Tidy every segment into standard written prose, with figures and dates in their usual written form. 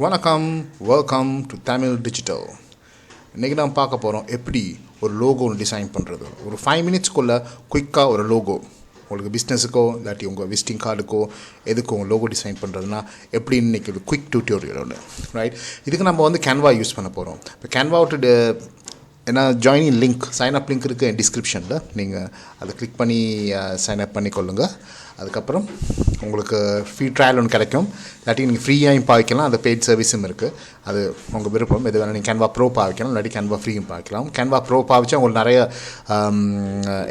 வணக்கம், welcome to Tamil digital. இன்றைக்கி நாம் பார்க்க போகிறோம் எப்படி ஒரு லோகோ டிசைன் பண்ணுறது. ஒரு 5 மினிட்ஸ்க்குள்ளே குயிக்காக ஒரு லோகோ உங்களுக்கு பிஸ்னஸுக்கோ இல்லாட்டி உங்கள் விசிட்டிங் கார்டுக்கோ எதுக்கும் உங்கள் லோகோ டிசைன் பண்ணுறதுனா எப்படின்னு இன்றைக்கி ஒரு குயிக் டியூட்டோரியல் ஒன்று, ரைட். இதுக்கு நம்ம வந்து கேன்வா யூஸ் பண்ண போகிறோம். இப்போ கேன்வாவோட ஏன்னா ஜாயினிங் லிங்க், சைன்அப் லிங்க் இருக்குது என் டிஸ்கிரிப்ஷனில். நீங்கள் அதை கிளிக் பண்ணி சைன்அப் பண்ணிக்கொள்ளுங்கள். அதுக்கப்புறம் உங்களுக்கு ஃப்ரீ ட்ரையல் ஒன்று கிடைக்கும். இல்லாட்டி நீங்கள் ஃப்ரீயாகவும் பாவிக்கலாம். அந்த பெய்ட் சர்வீஸும் இருக்குது. அது உங்கள் விருப்பம். எது வேணால் நீங்கள் கேன்வா ப்ரோ பாவிக்கலாம், இல்லாட்டி கேன்வா ஃப்ரீயும் பாவிக்கலாம். கேன்வா ப்ரோ பாவிச்சா உங்களுக்கு நிறைய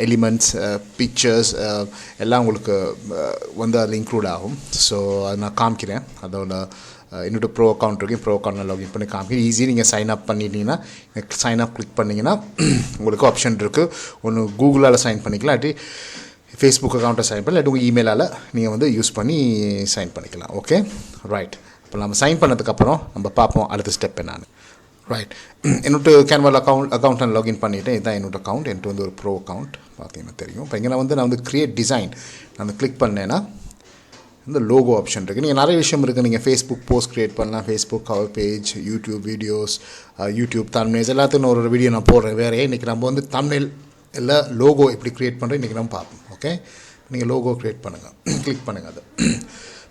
எலிமெண்ட்ஸ், பிக்சர்ஸ் எல்லாம் உங்களுக்கு வந்து அதில் இன்க்ளூட் ஆகும். ஸோ அதை நான் காமிக்கிறேன். அதோட என்னோட ப்ரோ அக்கௌண்ட் இருக்குது. ப்ரோ அக்கௌண்ட்டில் லாகின் பண்ணி காமிக்கிறேன். ஈஸி. நீங்கள் சைன் அப் பண்ணிட்டீங்கன்னா சைன் அப் கிளிக் பண்ணிங்கன்னா உங்களுக்கு ஆப்ஷன் இருக்குது. ஒன்று கூகுளால் சைன் பண்ணிக்கலாம், இல்லாட்டி ஃபேஸ்புக் அக்கௌண்ட்டை சைன் பண்ணி, இல்லாட்டி உங்கள் இமெயிலால் நீங்கள் வந்து யூஸ் பண்ணி சைன் பண்ணிக்கலாம். Okay, right. இப்போ நம்ம சைன் பண்ணதுக்கப்புறம் நம்ம பார்ப்போம் அடுத்த ஸ்டெப் என்னான்னு. ரைட். என்னோட கேன்வா அக்கௌண்ட்டை லாகின் பண்ணிவிட்டேன். இதுதான் என்னோட அக்கௌண்ட். என்கிட்ட வந்து ஒரு ப்ரோ அக்கௌண்ட் பார்த்தீங்கன்னா தெரியும். இப்போ இங்கே நான் வந்து கிரியேட் டிசைன் நான் கிளிக் பண்ணேன்னா இந்த லோகோ ஆப்ஷன் இருக்குது. நீங்கள் நிறைய விஷயம் இருக்குது. நீங்கள் ஃபேஸ்புக் போஸ்ட் க்ரியேட் பண்ணலாம், Facebook cover page, YouTube videos, YouTube thumbnails எல்லாத்தையும் ஒரு வீடியோ நான் போடுறேன். வேறே இன்றைக்கி நம்ம வந்து தம்ப்நெயில் இல்லை லோகோ எப்படி க்ரியேட் பண்ணுறேன் இன்றைக்கி நம்ம பார்ப்போம். ஓகே, நீங்கள் லோகோ க்ரியேட் பண்ணுங்கள், கிளிக் பண்ணுங்கள்.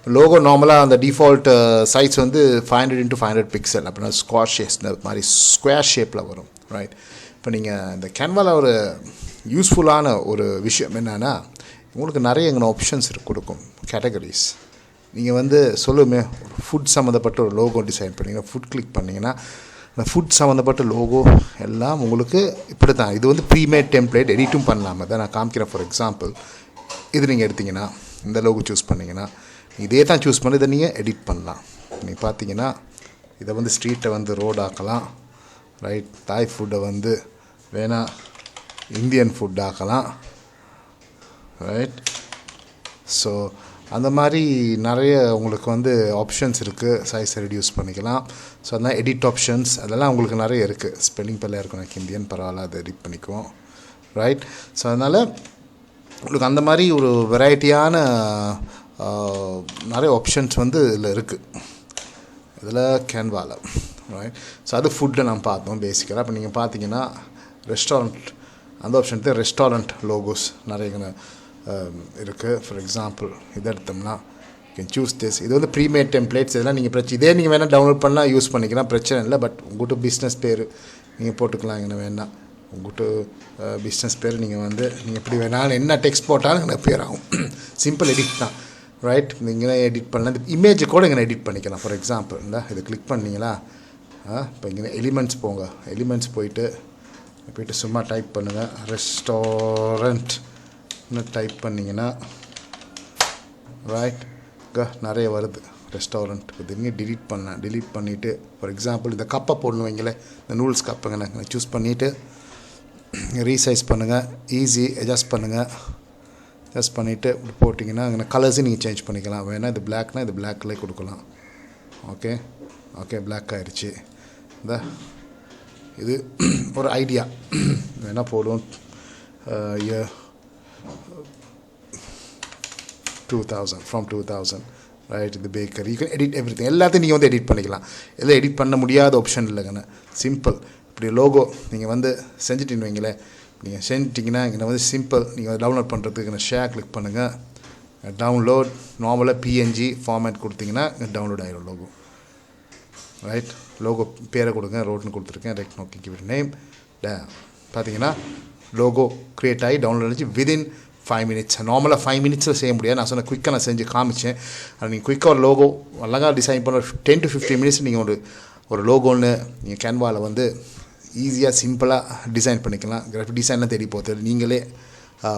அது லோகோ நார்மலாக அந்த டிஃபால்ட் சைஸ் வந்து 500x500 பிக்சல் அப்படின்னா ஸ்கொயர் ஷேப்ஸ் இந்த மாதிரி ஸ்கொயர் ஷேப்பில் வரும், ரைட். இப்போ நீங்கள் இந்த கேன்வாவில் ஒரு யூஸ்ஃபுல்லான ஒரு விஷயம் என்னென்னா உங்களுக்கு நிறைய எங்கே ஆப்ஷன்ஸ் கொடுக்கும், கேட்டகரிஸ். நீங்கள் வந்து சொல்லுமே ஒரு ஃபுட் சம்மந்தப்பட்ட ஒரு லோகோ டிசைன் பண்ணிங்கன்னா ஃபுட் கிளிக் பண்ணிங்கன்னா அந்த ஃபுட் சம்மந்தப்பட்ட லோகோ எல்லாம் உங்களுக்கு இப்படி தான். இது வந்து ப்ரீமேட் டெம்ப்ளேட், எடிட்டும் பண்ணலாமல் தான் நான் காமிக்கிறேன். ஃபார் எக்ஸாம்பிள் இது நீங்கள் எடுத்திங்கன்னா இந்த லோகோ சூஸ் பண்ணிங்கன்னா இதே தான் சூஸ் பண்ணி இதை நீங்கள் எடிட் பண்ணலாம். நீங்கள் பார்த்தீங்கன்னா இதை வந்து ஸ்ட்ரீட்டை வந்து ரோடு ஆக்கலாம், ரைட். தாய் ஃபுட்டை வந்து வேணால் இந்தியன் ஃபுட் ஆக்கலாம், ரைட். ஸோ அந்த மாதிரி நிறைய உங்களுக்கு வந்து ஆப்ஷன்ஸ் இருக்குது. சைஸை ரெடியூஸ் பண்ணிக்கலாம். ஸோ அதனால் எடிட் ஆப்ஷன்ஸ் அதெல்லாம் உங்களுக்கு நிறைய இருக்குது. ஸ்பெல்லிங் பிள்ளையாக இருக்கும், எனக்கு இந்தியன் பரவாயில்ல, அதை எடிட் பண்ணிக்குவோம், ரைட். ஸோ அதனால் உங்களுக்கு அந்த மாதிரி ஒரு வெரைட்டியான நிறைய ஆப்ஷன்ஸ் வந்து இதில் இருக்குது, இதில் கேன்வாவில், ரைட். ஸோ அது ஃபுட்டை நம்ம பார்த்தோம் பேசிக்கலாக. இப்போ நீங்கள் பார்த்தீங்கன்னா ரெஸ்டாரண்ட் அந்த ஆப்ஷன் தான். ரெஸ்டாரண்ட் லோகோஸ் நிறைய இருக்குது. ஃபார் எக்ஸாம்பிள் இதை எடுத்தோம்னா கேன் சூஸ் திஸ். இது வந்து ப்ரீமேட் டெம்ப்ளேட்ஸ். இதெல்லாம் நீங்கள் இதே நீங்கள் வேணால் டவுன்லோட் பண்ணால் யூஸ் பண்ணிக்கலாம், பிரச்சனை இல்லை. பட் உங்கள்கிட்ட பிஸ்னஸ் பேர் நீங்கள் போட்டுக்கலாம். இங்கே வேணால் உங்கள்கிட்ட பிஸ்னஸ் பேர் நீங்கள் வந்து நீங்கள் எப்படி வேணாலும் என்ன டெக்ஸ்ட் போட்டாலும் எனக்கு பேர் ஆகும். சிம்பிள் எடிட் தான், ரைட். நீங்கள் எடிட் பண்ணலாம். இந்த இமேஜை கூட இங்கே எடிட் பண்ணிக்கலாம். ஃபார் எக்ஸாம்பிள் இந்த இதை கிளிக் பண்ணிங்களா, இப்போ இங்கே எலிமெண்ட்ஸ் போங்க. எலிமெண்ட்ஸ் போயிட்டு சும்மா டைப் பண்ணுங்கள் ரெஸ்டாரண்ட் டைப் பண்ணிங்கன்னா, ரைட், நிறைய வருது ரெஸ்டாரண்ட். இதுங்க டிலீட் பண்ணேன். டிலீட் பண்ணிவிட்டு ஃபார் எக்ஸாம்பிள் இந்த கப்பை போடணும் வைங்களேன், இந்த நூல்ஸ் கப்புங்க நான் சூஸ் பண்ணிவிட்டு ரீசைஸ் பண்ணுங்கள். ஈஸி, அட்ஜஸ்ட் பண்ணுங்கள். அட்ஜஸ்ட் பண்ணிவிட்டு இப்படி போட்டிங்கன்னா அங்கே கலர்ஸும் நீங்கள் சேஞ்ச் பண்ணிக்கலாம். வேணால் இது பிளாக்னால் இது பிளாக்லேயே கொடுக்கலாம். ஓகே, ஓகே, பிளாக் ஆகிடுச்சு. இந்த இது ஒரு ஐடியா வேணால் போடுவோம். 2000 from 2000, ரைட். இந்த bakery you can edit everything. எல்லாத்தையும் நீங்கள் வந்து எடிட் பண்ணிக்கலாம். எல்லாம் எடிட் பண்ண முடியாத ஆப்ஷன் இல்லைங்கண்ணா. சிம்பிள். இப்படி லோகோ நீங்கள் வந்து செஞ்சுட்டின்னு வைங்களேன். நீங்கள் செஞ்சிட்டிங்கன்னா இங்கே வந்து சிம்பிள். நீங்கள் டவுன்லோட் பண்ணுறதுக்கு ஷேர் கிளிக் பண்ணுங்கள். டவுன்லோட் நார்மலாக பிஎன்ஜி ஃபார்மேட் கொடுத்தீங்கன்னா டவுன்லோட் ஆகிடும் லோகோ, ரைட். லோகோ பேரை கொடுங்க, ரோட்னு கொடுத்துருக்கேன். ரைட், நோக்கி கிவ் இட் நேம். பார்த்தீங்கன்னா லோகோ க்ரியேட் ஆகி டவுன்லோட் ஆச்சு விதின் 5 மினிட்ஸ். நார்மலாக 5 மினிட்ஸில் செய்ய முடியாது. நான் சொன்ன குயிக்காக நான் செஞ்சு காமிச்சேன். அது நீங்கள் குயிக்காக ஒரு லோகோ அழகாக டிசைன் பண்ண 10 to 15 மினிட்ஸ் நீங்கள் ஒரு லோகோன்னு நீங்கள் கேன்வாவில் வந்து ஈஸியாக சிம்பிளாக டிசைன் பண்ணிக்கலாம். கிராஃபிக் டிசைன்லாம் தேடி போகிறது நீங்களே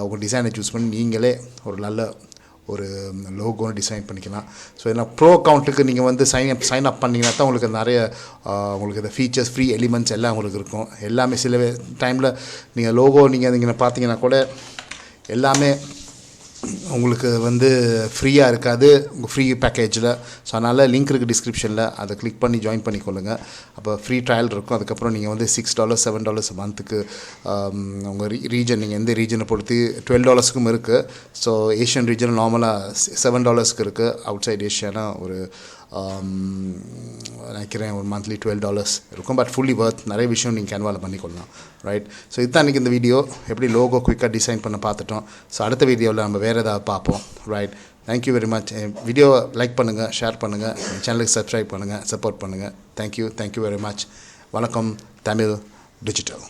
உங்கள் டிசைனை சூஸ் பண்ணி நீங்களே ஒரு நல்ல ஒரு லோகோன்னு டிசைன் பண்ணிக்கலாம். ஸோ ஏன்னா ப்ரோ அக்கௌண்ட்டுக்கு நீங்கள் வந்து சைன் அப் பண்ணிங்கன்னா தான் உங்களுக்கு நிறைய உங்களுக்கு இந்த ஃபீச்சர்ஸ், ஃப்ரீ எலிமெண்ட்ஸ் எல்லாம் உங்களுக்கு இருக்கும். எல்லாமே சில டைமில் நீங்கள் லோகோ நீங்கள் பார்த்தீங்கன்னா கூட எல்லாமே உங்களுக்கு வந்து ஃப்ரீயாக இருக்காது உங்கள் ஃப்ரீ பேக்கேஜில். ஸோ அதனால் லிங்க் இருக்குது டிஸ்கிரிப்ஷனில், அதை கிளிக் பண்ணி ஜாயின் பண்ணிக்கொள்ளுங்கள். அப்போ ஃப்ரீ ட்ரையல் இருக்கும். அதுக்கப்புறம் நீங்கள் வந்து $6 $7 மந்த்துக்கு உங்கள் ரீஜன் நீங்கள் எந்த ரீஜனை பொறுத்து $12க்கும் இருக்குது. ஸோ ஏஷியன் ரீஜன் நார்மலாக $7க்கு இருக்குது. அவுட் சைட் ஏஷியானா ஒரு நினைக்கிறேன் ஒரு மந்த்லி $12 இருக்கும். பட் ஃபுல்லி வர்த், நிறைய விஷயம் நீங்கள் கேன்வாவில் பண்ணிக்கொள்ளலாம். ரைட். ஸோ இதுதான் இன்றைக்கி இந்த வீடியோ, எப்படி லோகோ குயிக்காக டிசைன் பண்ண பார்த்துட்டோம். ஸோ அடுத்த வீடியோவில் நம்ம வேறு ஏதாவது பார்ப்போம். Right. Thank you very much. Video like பண்ணுங்கள், ஷேர் பண்ணுங்கள், சேனலுக்கு சப்ஸ்கிரைப் பண்ணுங்கள், சப்போர்ட் பண்ணுங்கள். Thank you very much. வணக்கம் தமிழ் டிஜிட்டல்.